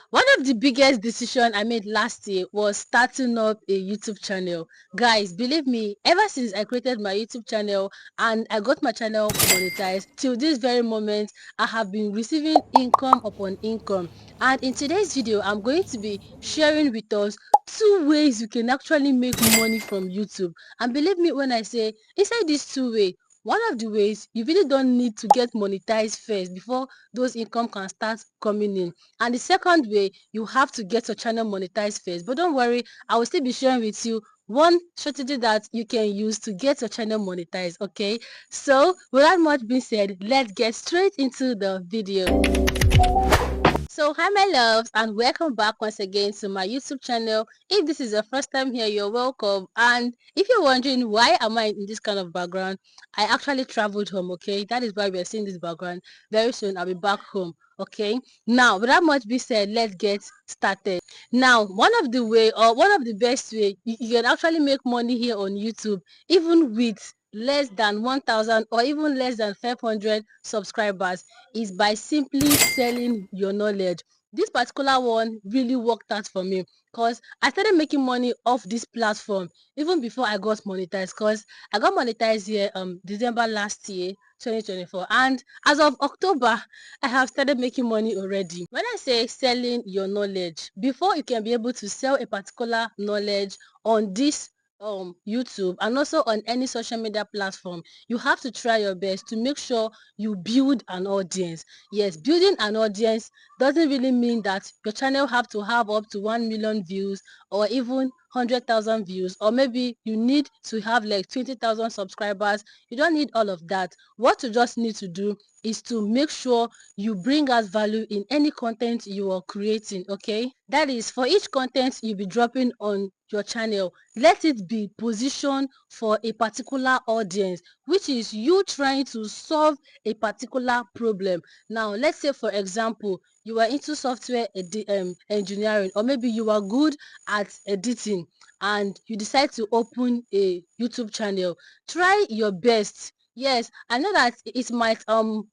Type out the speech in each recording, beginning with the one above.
One of the biggest decisions I made last year was starting up a YouTube channel. Guys, believe me, ever since I created my YouTube channel and I got my channel monetized, till this very moment, I have been receiving income upon income. And in today's video, I'm going to be sharing with us two ways you can actually make money from YouTube. And believe me when I say, inside these two ways, one of the ways you really don't need to get monetized first before those income can start coming in. And the second way, you have to get your channel monetized first. But don't worry, I will still be sharing with you one strategy that you can use to get your channel monetized. Okay, so without much being said, let's get straight into the video. So hi my loves, and welcome back once again to my YouTube channel. If this is your first time here, you're welcome. And if you're wondering why am I in this kind of background, I actually traveled home. Okay, that is why we are seeing this background. Very soon I'll be back home. Okay, now without much being said, let's get started. Now, one of the way, or one of the best way you can actually make money here on YouTube, even with less than 1000 or even less than 500 subscribers, is by simply selling your knowledge. This particular one really worked out for me because I started making money off this platform even before I got monetized, because I got monetized here December last year, 2024, and as of October I have started making money already. When I say selling your knowledge, before you can be able to sell a particular knowledge on this YouTube and also on any social media platform, you have to try your best to make sure you build an audience. Yes, building an audience doesn't really mean that your channel have to have up to 1 million views or even 100,000 views, or maybe you need to have like 20,000 subscribers. You don't need all of that. What you just need to do is to make sure you bring us value in any content you are creating. Okay, that is, for each content you be dropping on your channel, let it be positioned for a particular audience, which is you trying to solve a particular problem. Now let's say for example you are into software engineering, or maybe you are good at editing and you decide to open a YouTube channel. Try your best. Yes, I know that it might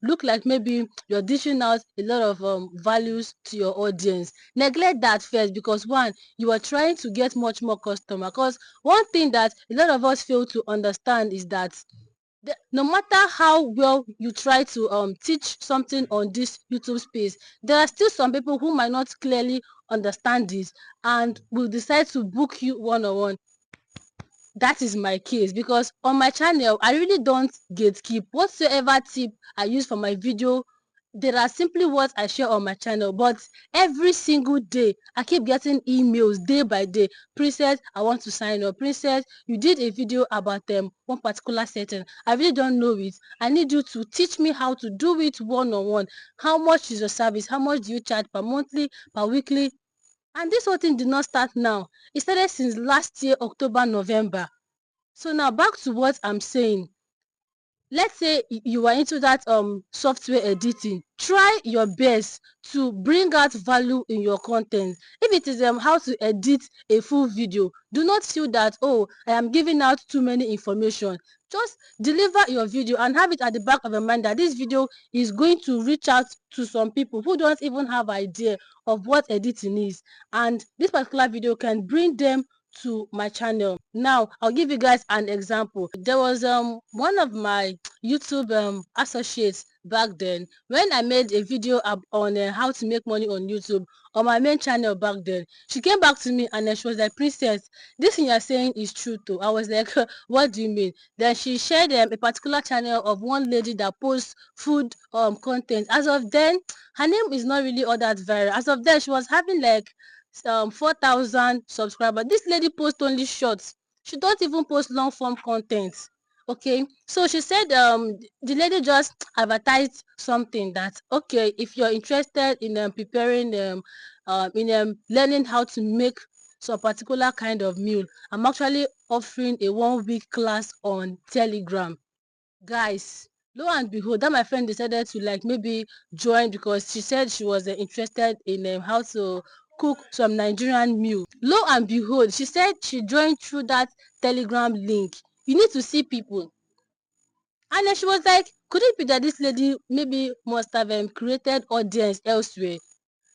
look like maybe you're dishing out a lot of values to your audience. Neglect that first, because one, you are trying to get much more customer. Because one thing that a lot of us fail to understand is that no matter how well you try to teach something on this YouTube space, there are still some people who might not clearly understand this and will decide to book you one-on-one. That is my case, because on my channel I really don't gatekeep. Whatsoever tip I use for my video, there are simply what I share on my channel. But every single day I keep getting emails day by day. Princess, I want to sign up. Princess, you did a video about one particular setting, I really don't know it, I need you to teach me how to do it one-on-one. How much is your service? How much do you charge per monthly, per weekly? And this whole thing did not start now. It started since last year, October, November. So now back to what I'm saying. Let's say you are into that software editing. Try your best to bring out value in your content. If it is how to edit a full video, do not feel that, oh, I am giving out too many information. Just deliver your video and have it at the back of your mind that this video is going to reach out to some people who don't even have idea of what editing is, and this particular video can bring them to my channel. Now I'll give you guys an example. There was one of my YouTube associates back then, when I made a video on how to make money on YouTube on my main channel back then. She came back to me and then she was like, Princess, this thing you're saying is true too. I was like, what do you mean? Then she shared a particular channel of one lady that posts food content. As of then, her name is not really all that viral. As of then, she was having like 4,000 subscribers. This lady posts only shorts. She don't even post long form content. Okay, so she said the lady just advertised something that, okay, if you're interested in preparing in learning how to make some particular kind of meal, I'm actually offering a 1 week class on Telegram. Guys, lo and behold, that my friend decided to like maybe join, because she said she was interested in how to cook some Nigerian meal. Lo and behold, she said she joined through that Telegram link. You need to see people. And then she was like, could it be that this lady maybe must have created audience elsewhere?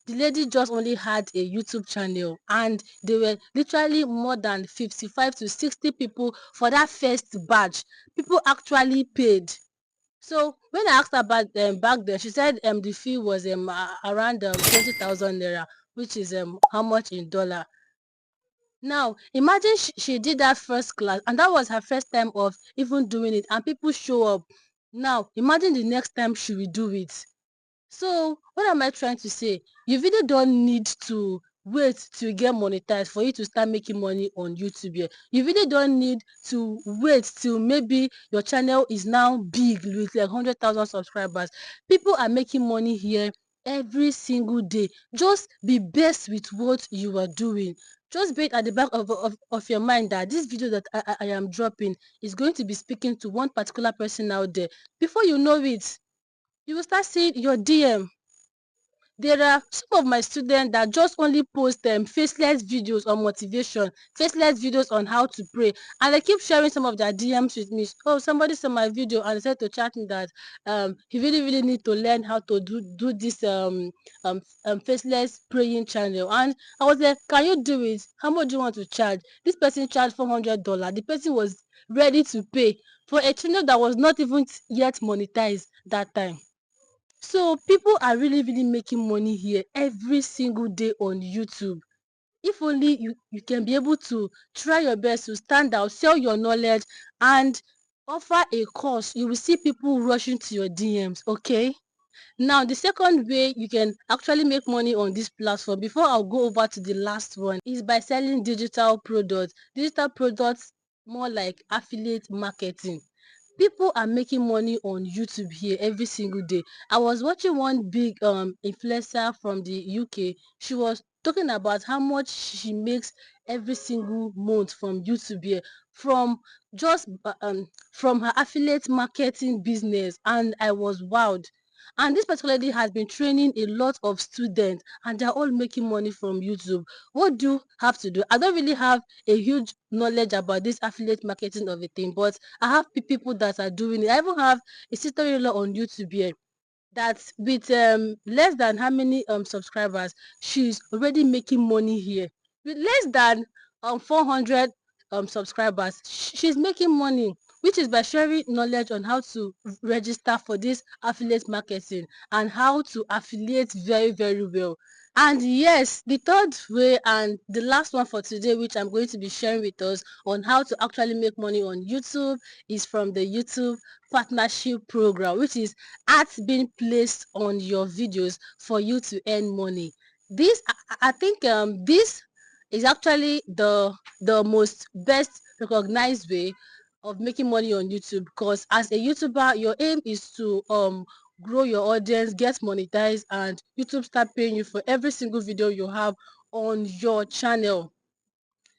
The lady just only had a YouTube channel, and there were literally more than 55 to 60 people for that first batch. People actually paid. So when I asked her about back then, she said the fee was around 20,000 naira, which is how much in dollar. Now imagine she did that first class, and that was her first time of even doing it, and people show up. Now imagine the next time she will do it. So what am I trying to say? You really don't need to wait to get monetized for you to start making money on YouTube here. You really don't need to wait till maybe your channel is now big with like 100,000 subscribers. People are making money here every single day. Just be best with what you are doing. Just be it at the back of your mind that this video that I am dropping is going to be speaking to one particular person out there. Before you know it, you will start seeing your DM. There are some of my students that just only post faceless videos on motivation, faceless videos on how to pray, and they keep sharing some of their DMs with me. Oh, somebody saw my video and said to chat me that he really need to learn how to do this faceless praying channel. And I was like, can you do it? How much do you want to charge? This person charged $400. The person was ready to pay for a channel that was not even yet monetized that time. So people are really making money here every single day on YouTube. If only you can be able to try your best to stand out, sell your knowledge, and offer a course, you will see people rushing to your DMs, okay? Now, the second way you can actually make money on this platform, before I'll go over to the last one, is by selling digital products. Digital products, more like affiliate marketing. People are making money on YouTube here every single day. I was watching one big influencer from the UK. She was talking about how much she makes every single month from YouTube here, from just from her affiliate marketing business, and I was wowed. And this particular lady has been training a lot of students, and they're all making money from YouTube. What do you have to do? I don't really have a huge knowledge about this affiliate marketing of a thing, but I have people that are doing it. I even have a sister-in-law on YouTube here that with less than how many subscribers, she's already making money here. With less than 400 subscribers, she's making money, which is by sharing knowledge on how to register for this affiliate marketing and how to affiliate very well. And yes, the third way and the last one for today, which I'm going to be sharing with us on how to actually make money on YouTube, is from the YouTube partnership program, which is ads being placed on your videos for you to earn money. This I think this is actually the most best recognized way of making money on YouTube, because as a YouTuber, your aim is to grow your audience, get monetized, and YouTube start paying you for every single video you have on your channel.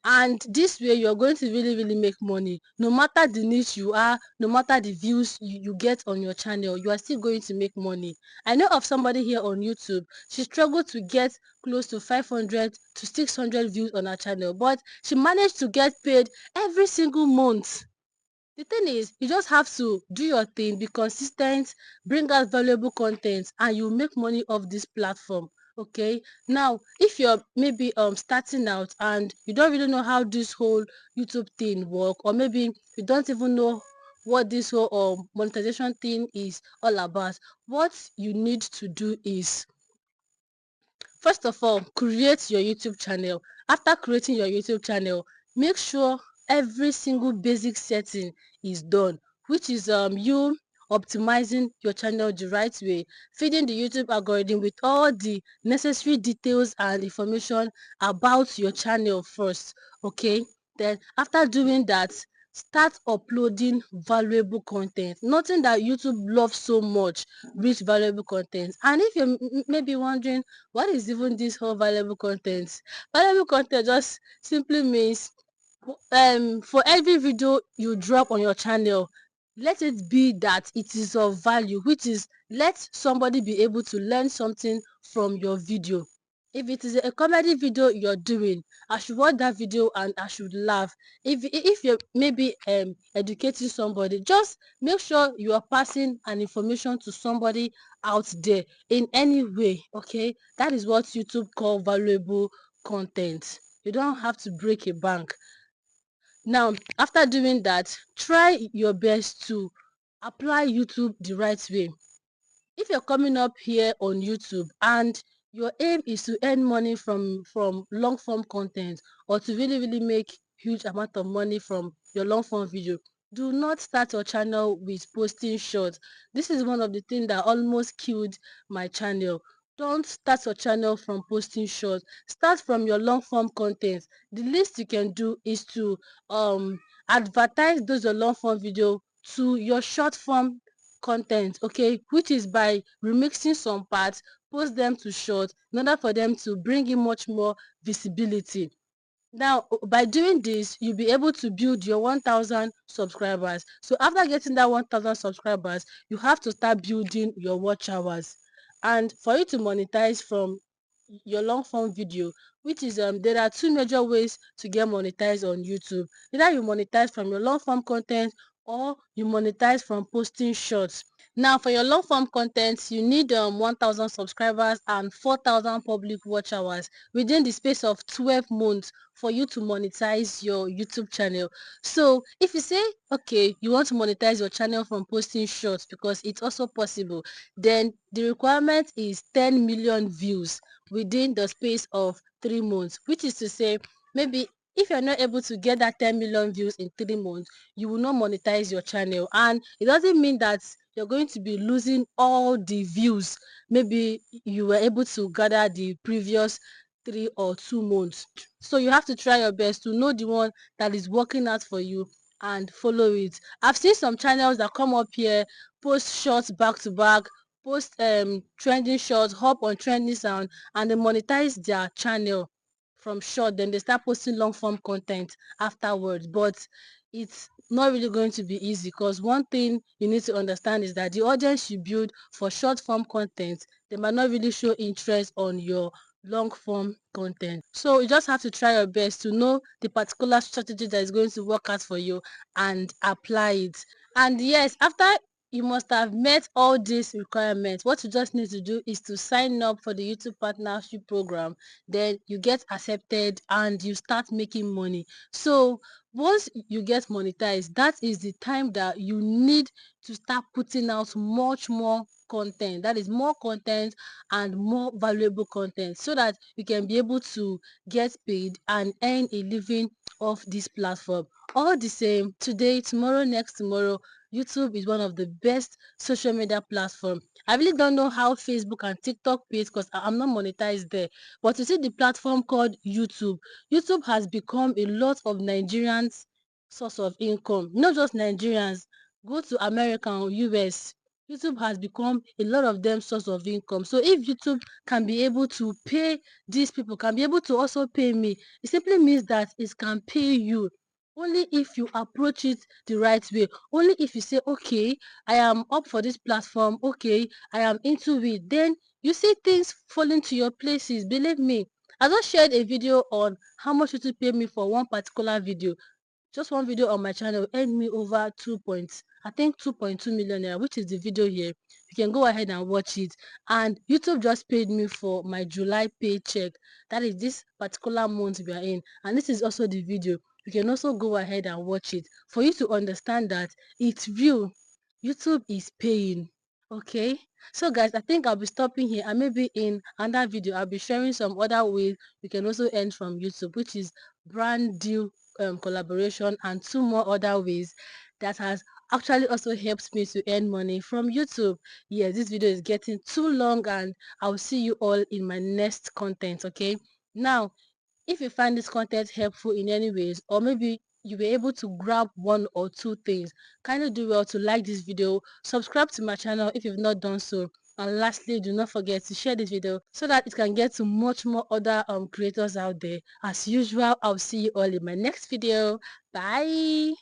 And this way you're going to really make money. No matter the niche you are, no matter the views you get on your channel, you are still going to make money. I know of somebody here on YouTube. She struggled to get close to 500 to 600 views on her channel, but she managed to get paid every single month. The thing is, you just have to do your thing, be consistent, bring out valuable content, and you make money off this platform. Okay. Now, if you're maybe starting out and you don't really know how this whole YouTube thing work, or maybe you don't even know what this whole monetization thing is all about, what you need to do is, first of all, create your YouTube channel. After creating your YouTube channel, make sure every single basic setting is done, which is you optimizing your channel the right way, feeding the YouTube algorithm with all the necessary details and information about your channel first. Okay, then after doing that, start uploading valuable content. Nothing that YouTube loves so much, rich valuable content. And if you're maybe wondering what is even this whole valuable content, valuable content just simply means for every video you drop on your channel, let it be that it is of value, which is let somebody be able to learn something from your video. If it is a comedy video you're doing, I should watch that video and I should laugh. If you're maybe educating somebody, just make sure you are passing an information to somebody out there in any way. Okay, that is what YouTube call valuable content. You don't have to break a bank. Now, after doing that, try your best to apply YouTube the right way. If you're coming up here on YouTube and your aim is to earn money from long form content, or to really make huge amount of money from your long form video, do not start your channel with posting shorts. This is one of the things that almost killed my channel. Don't start your channel from posting shorts. Start from your long form content. The least you can do is to advertise those your long form video to your short form content, okay, which is by remixing some parts, post them to short in order for them to bring in much more visibility. Now, by doing this, you'll be able to build your 1,000 subscribers. So after getting that 1,000 subscribers, you have to start building your watch hours. And for you to monetize from your long form video, which is there are two major ways to get monetized on YouTube. Either you monetize from your long form content, or you monetize from posting shorts. Now, for your long form content, you need 1,000 subscribers and 4,000 public watch hours within the space of 12 months for you to monetize your YouTube channel. So if you say, okay, you want to monetize your channel from posting shorts, because it's also possible, then the requirement is 10 million views within the space of 3 months, which is to say, maybe if you're not able to get that 10 million views in 3 months, you will not monetize your channel. And it doesn't mean that you're going to be losing all the views maybe you were able to gather the previous 3 or 2 months. So you have to try your best to know the one that is working out for you and follow it. I've seen some channels that come up here, post shorts back to back, post trending shorts, hop on trending sound, and they monetize their channel from short, then they start posting long form content afterwards. But it's not really going to be easy, because one thing you need to understand is that the audience you build for short form content, they might not really show interest on your long form content. So you just have to try your best to know the particular strategy that is going to work out for you and apply it. And yes, after you must have met all these requirements, what you just need to do is to sign up for the YouTube partnership program. Then you get accepted and you start making money. So once you get monetized, that is the time that you need to start putting out much more content, that is more content and more valuable content, so that you can be able to get paid and earn a living off this platform. All the same, today, tomorrow, next tomorrow, YouTube is one of the best social media platform. I really don't know how Facebook and TikTok pays, because I'm not monetized there. But you see the platform called YouTube. YouTube has become a lot of Nigerians' source of income. Not just Nigerians. Go to America or US. YouTube has become a lot of them source of income. So if YouTube can be able to pay these people, can be able to also pay me, it simply means that it can pay you. Only if you approach it the right way. Only if you say, okay, I am up for this platform, okay, I am into it, then you see things fall into your places. Believe me, I just shared a video on how much YouTube pay me for one particular video. Just one video on my channel earned me over 2.2 million naira, which is the video here. You can go ahead and watch it. And YouTube just paid me for my July paycheck. That is this particular month we are in. And this is also the video. You can also go ahead and watch it for you to understand that it's real. YouTube is paying. Okay, so guys, I think I'll be stopping here, and maybe in another video I'll be sharing some other ways you can also earn from YouTube, which is brand deal collaboration, and two more other ways that has actually also helped me to earn money from YouTube. Yes, this video is getting too long, and I'll see you all in my next content. Okay, now if you find this content helpful in any ways, or maybe you were able to grab one or two things, kindly do well to like this video, subscribe to my channel if you've not done so, and lastly, do not forget to share this video so that it can get to much more other creators out there. As usual, I'll see you all in my next video. Bye.